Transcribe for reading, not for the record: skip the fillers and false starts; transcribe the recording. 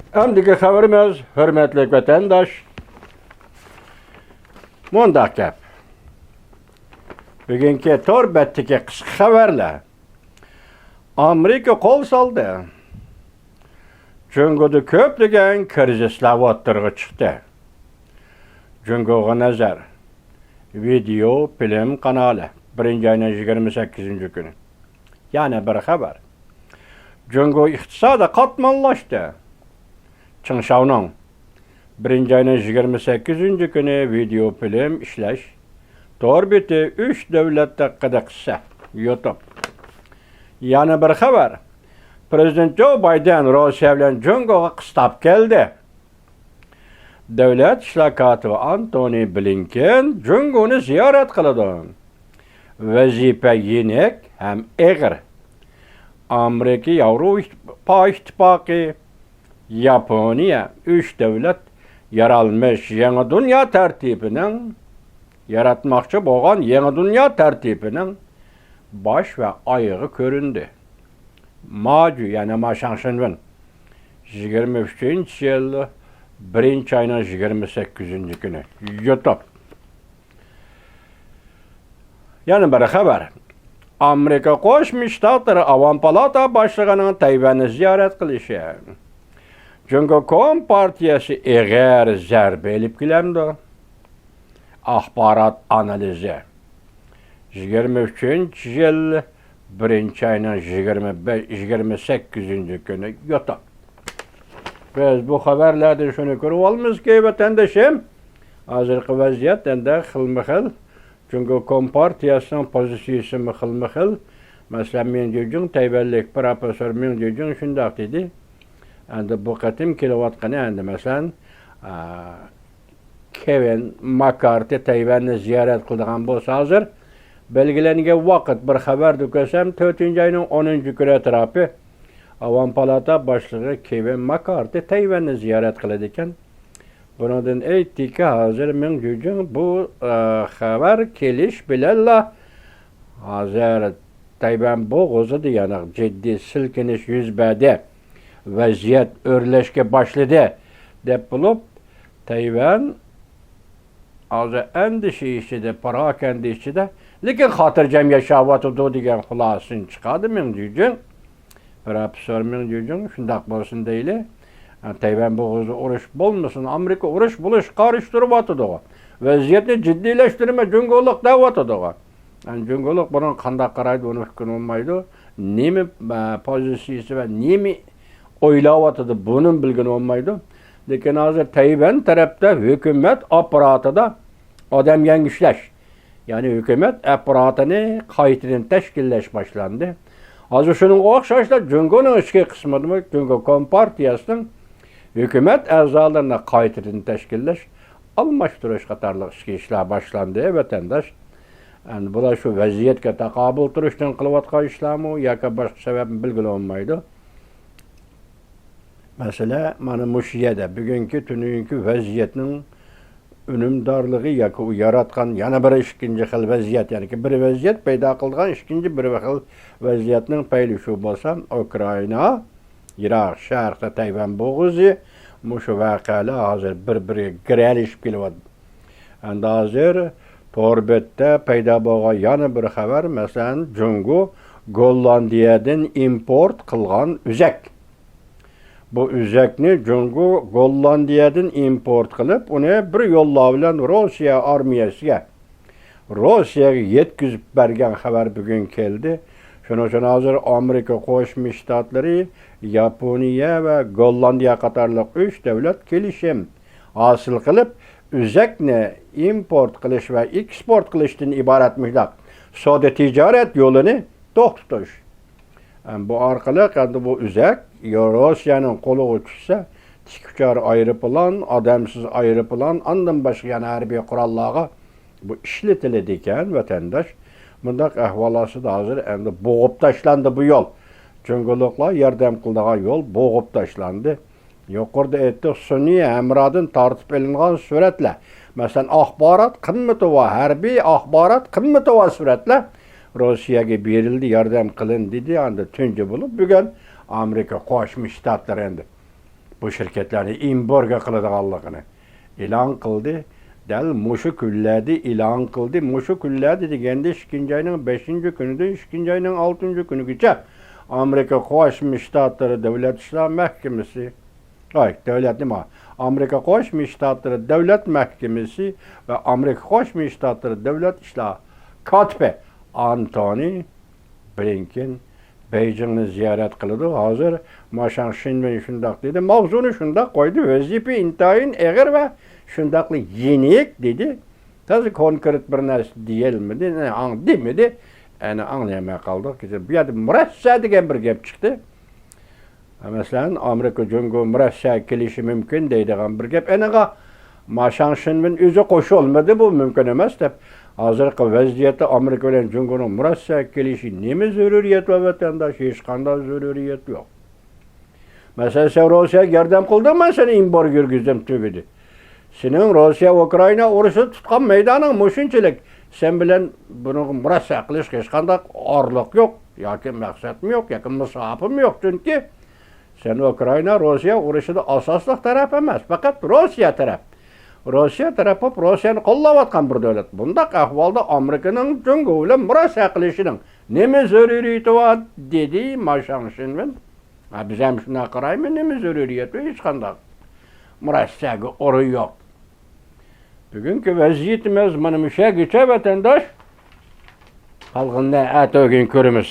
Əmdiki xəbərimiz, hörmətli vətəndaş, mundaq gəp. Bugünkü torbətdiki qısqa xəbərlə Amerika qol saldı. Cüngoda köplügən krizislər o'ttirg'i chiqdi. Cüngoga nazar. Video film kanalı 1 ayın 28 günü. Yani bir xəbər. Cüngo iqtisada qatmanlaşdı. Çınşavның 1 ayın 28 günü video film işləş. Torbeti 3 dövlətdə qıdıqsa YouTube. Yani bir xəbər. Prezident Joe Biden Rusiya bilan Cüngoga qıstab geldi. Devlet İşlər katibi Antony Blinken Cüngonu ziyaret kıldı. Vazife yenik hem ağır. Amerika, Avrupa İttifaqı, Yaponiya 3 devlet yaralmış yeni dünya tertibinin yaratmakçı boğan yeni dünya tertibinin baş ve ayağı göründü. Macu yani maşanşınvın 23. yıl 1 ayın 28 günü YouTube. Yani bir xəbər. Amerika Qoşmuş Ştatları Avam Palata başlığının Tayvan'ı ziyaret kılışı. Çünkü Kompartiyası eğer zərbe elib giləmdi. Axbarat analizi. 23. yıl 1 ayın 28 günü YouTube. Biz bu xəbərlərdə şunu görüb almız ki, vətəndaşım, hazırki vəziyyətdən də xilmi-xil. Çünkü Kompartiyasının pozisiyası xilmi-xil. Məsələn, men deyəcəm, Tayvanlik profesör men deyəcəm, şundaq dedi. Əndi bu qətim kilovatqanı, əndi məsələn, Kevin McCarthy Tayvan'ı ziyaret qıldığan bolsa hazır, belgilənən vaqt bir xəbər dökəsəm, 4 ayının 10 günü ətrafı Avam Palata başlığı Kevin McCarthy Tayvan'ı ziyaret kılıdıken bunun eytdi ki hazır men deyəcəm bu xəbər keliş bilərlə hazır Tayvan boğuzudur yani ciddi silkiniş yüz bədi vəziyyət örləşkə başladı deyip bulup Tayvan hazır endişi işidir, parakəndi işidir. Lakin xatırcam yaşavatıdır degan xulasını çıxadı men deyəcəm. Profesör men deyəcəm, şundaq bolsun deyli. Tayvan boğuzu uruş bolmasın, Amerika uruş buluş qarıştırıb atıdı o. Vəziyyətni ciddiləşdirmə, cüngolluq da atıdı o. Yani cüngolluq bunun qandaq qaraydı, onu fikrin olmaydı. Nemi pozisiyası ve nemi oylab atıdı, bunun bilgin olmaydı. Lakin hazır Tayvan tarafta hükümet aparatıda adam yengişləş. Yani hükümet aparatını qaytadan təşkilləş başlandı. Hazır şunun oxşaşla Cüngonun içki kısmıdır. Cüngo Kompartiyasının hükümet əzalarına qaytadan təşkilləş almashtırış qatarlıq içki işlər başlandı. Vətəndaş, yani bu da şu vəziyyətə təqabül turuşdan qılıvatqa işləmi, yaka başqa səbəbini bilgili olmaydı. Mesela, mana müşiyədə bugünkü tününkü vəziyyətinin önümdarlığı yaka yaratqan yana bir ikinci xil vəziyyət, yani ki bir vəziyyət peyda qıldığan ikinci bir xil vəziyyətinin paylaşığı bolsa Ukrayna, İraq, Şərqdə Tayvan boğuzu muşu vəqəli hazır bir-biri girəlişib geliyor. Yani hazır torbetdə peyda boğa yana bir xəbər, məsələn, Cüngo Gollandiyadan import qılğan üzək. Bu üzəkni Cüngo Gollandiyadan import qılıb, onu bir yolla bilan Rusiya armiyasiga, Rusiyaya yetkizib bergan xəbər bugün keldi. Şunun üçün hazır Amerika Qoşmuş Ştatları, Yaponiya ve Gollandiya qatarlıq 3 dövlət kelişim hasıl qılıb, üzəkni import qilish ve eksport qilishdan ibaret mühlaq savdo ticaret yolunu to'xtatish. Yani bu arqalıq, yani bu üzək Rusiyanın qolu uçsa, tiküçar ayrıpılan, adamsız ayrıpılan, andan başqa yani hərbi qurallığa bu işletildi iken vətəndaş, bundaq əhvalası da hazır, yani boğup taşlandı bu yol. Cüngolukla yardım qıldığa yol boğup taşlandı. Yuqorda etdik, suni əmradın tartib elinğan sürətlə, məsələn, axbarat qımmeti var, hərbi axbarat qımmeti var sürətlə Rusiyaga berildi, yardım qılın dedi, anda tünce bulup bugün Amerika Qoşmuş Ştatları endi bu şirketlerini imborga kıladiganligini e'lon qildi. Dal mushu kunlarda e'lon qildi. Mushu kunlarda deganda 2 ayning 5-kunidan 2 ayning 6-kunigacha Amerika Qo'shma Shtatlari Davlat ishlar mahkamasi, davlat nima? Amerika Qo'shma Shtatlari Davlat mahkamasi va Amerika Qo'shma Shtatlari Davlat ishlar kotibi Antony Blinken Beijingni ziyorat qildi. Hozir Mashang Shinbin shundoq dedi. Mavzuni shundoq qo'ydi. Vazifa intayin og'ir va shundoqli yenik dedi. Tazi konkret bir narsa deyilmadi, demedi. Ana anglamay qoldik. Bu yerda murassa degan bir gap chiqdi. Masalan, Amerika Jungo murassa kelishi mumkin deydigan bir gap. Anaga Mashang Shinbin o'zi qo'shilmadi, bu mumkin emas deb. Hozirgi vaziyatda Amerika bilan Jungoning murassa kelishi nima zaruriyat va vatandosh hech qanday zaruriyat yo'q. Masalan, sen Rossiya yordam qildingmi, seni embargo yurgizdim tugidi. Sening Rossiya Ukraina urushi tutgan maydoning mushunchalik. Sen bilan buni murassa qilish hech qanday orliq yo'q yoki maqsadim yo'q yoki musofim yo'q, chunki sen Ukraina Rossiya urushida asosli taraf emas, faqat Rossiya taraf. Rossiya tarafı Rossiyani qo'llayotgan bir davlat. Bundaq ahvolda Amerikaning Jungo bilan murassa qilishining nima zaruriyati bor dedi Mashang Shinbin. Biz ham shuna qaraymiz, nima zaruriyati hech qanday murassaga o'rin yo'q. Bugungi vaziyatimiz mana mushagicha vatandosh xalqini atogin ko'ramiz.